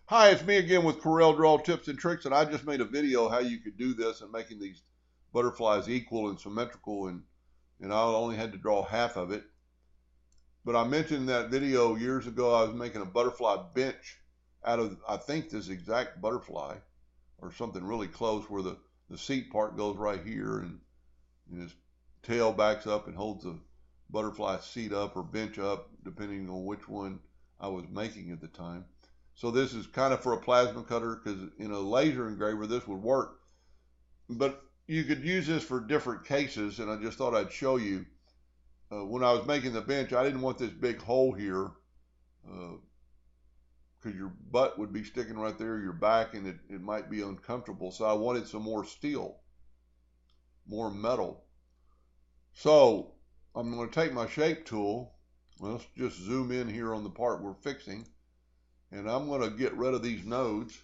Hi, it's me again with Corel Draw Tips and Tricks, and I just made a video how you could do this and making these butterflies equal and symmetrical, and I only had to draw half of it. But I mentioned in that video years ago I was making a butterfly bench out of, I think, this exact butterfly or something really close, where the seat part goes right here and his tail backs up and holds the butterfly seat up or bench up, depending on which one I was making at the time. So this is kind of for a plasma cutter, because in a laser engraver this would work, but you could use this for different cases, and I just thought I'd show you. When I was making the bench, I didn't want this big hole here, because your butt would be sticking right there, your back, and it might be uncomfortable. So I wanted some more steel, more metal. So I'm going to take my shape tool. Let's just zoom in here on the part we're fixing. And I'm going to get rid of these nodes,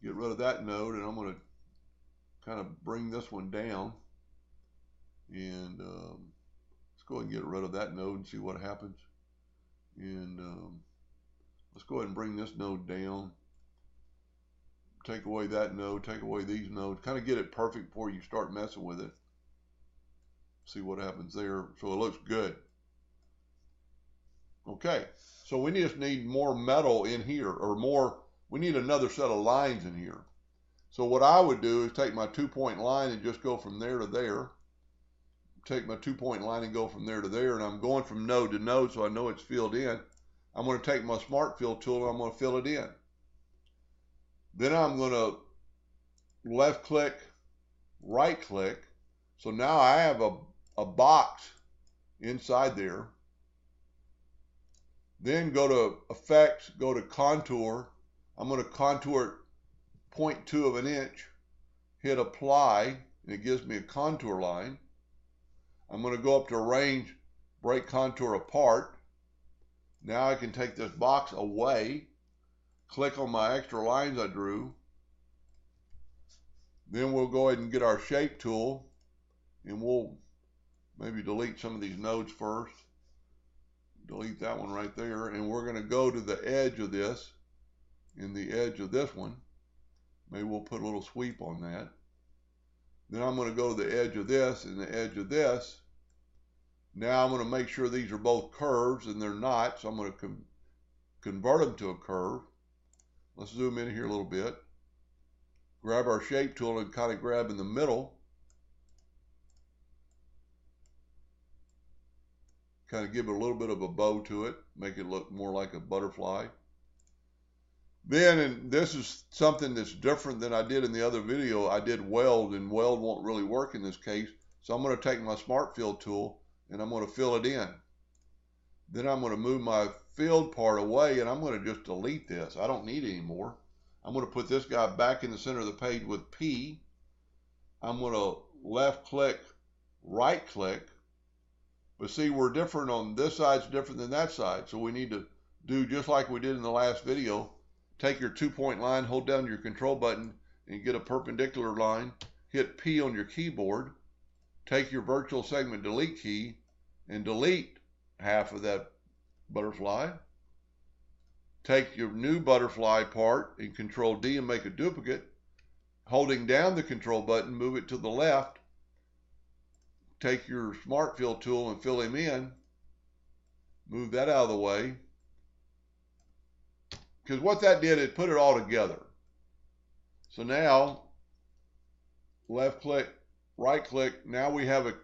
get rid of that node, and I'm going to kind of bring this one down. And let's go ahead and get rid of that node and see what happens. And let's go ahead and bring this node down. Take away that node, take away these nodes, kind of get it perfect before you start messing with it. See what happens there. So it looks good. Okay, so we just need more metal in here, or more, we need another set of lines in here. So what I would do is take my 2-point line and just go from there to there. Take my 2-point line and go from there to there, and I'm going from node to node so I know it's filled in. I'm going to take my Smart Fill tool and I'm going to fill it in. Then I'm going to left click, right click. So now I have a box inside there. Then go to Effects, go to Contour. I'm going to contour it 0.2 of an inch. Hit Apply, and it gives me a contour line. I'm going to go up to Arrange, Break Contour Apart. Now I can take this box away, click on my extra lines I drew. Then we'll go ahead and get our Shape tool, and we'll maybe delete some of these nodes first. Delete that one right there, and we're going to go to the edge of this, and the edge of this one. Maybe we'll put a little sweep on that. Then I'm going to go to the edge of this and the edge of this. Now I'm going to make sure these are both curves, and they're not, so I'm going to convert them to a curve. Let's zoom in here a little bit. Grab our Shape tool and kind of grab in the middle. Kind of give it a little bit of a bow to it, make it look more like a butterfly. Then, and this is something that's different than I did in the other video, I did weld, and weld won't really work in this case. So I'm going to take my Smart Fill tool and I'm going to fill it in. Then I'm going to move my filled part away, and I'm going to just delete this. I don't need it anymore. I'm going to put this guy back in the center of the page with P. I'm going to left click, right click. But see, we're different on this side's different than that side. So we need to do just like we did in the last video. Take your 2-point line, hold down your control button, and get a perpendicular line. Hit P on your keyboard. Take your virtual segment delete key and delete half of that butterfly. Take your new butterfly part and Control D and make a duplicate. Holding down the control button, move it to the left. Take your Smart Fill tool and fill him in. Move that out of the way. Because what that did is put it all together. So now, left click, right click. Now we have it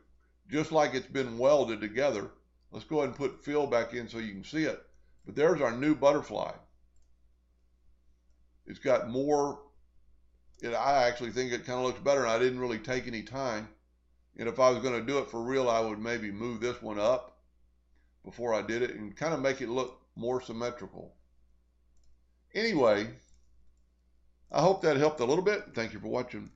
just like it's been welded together. Let's go ahead and put fill back in so you can see it. But there's our new butterfly. It's got more, I actually think it kind of looks better, and I didn't really take any time. And if I was going to do it for real, I would maybe move this one up before I did it and kind of make it look more symmetrical. Anyway, I hope that helped a little bit. Thank you for watching.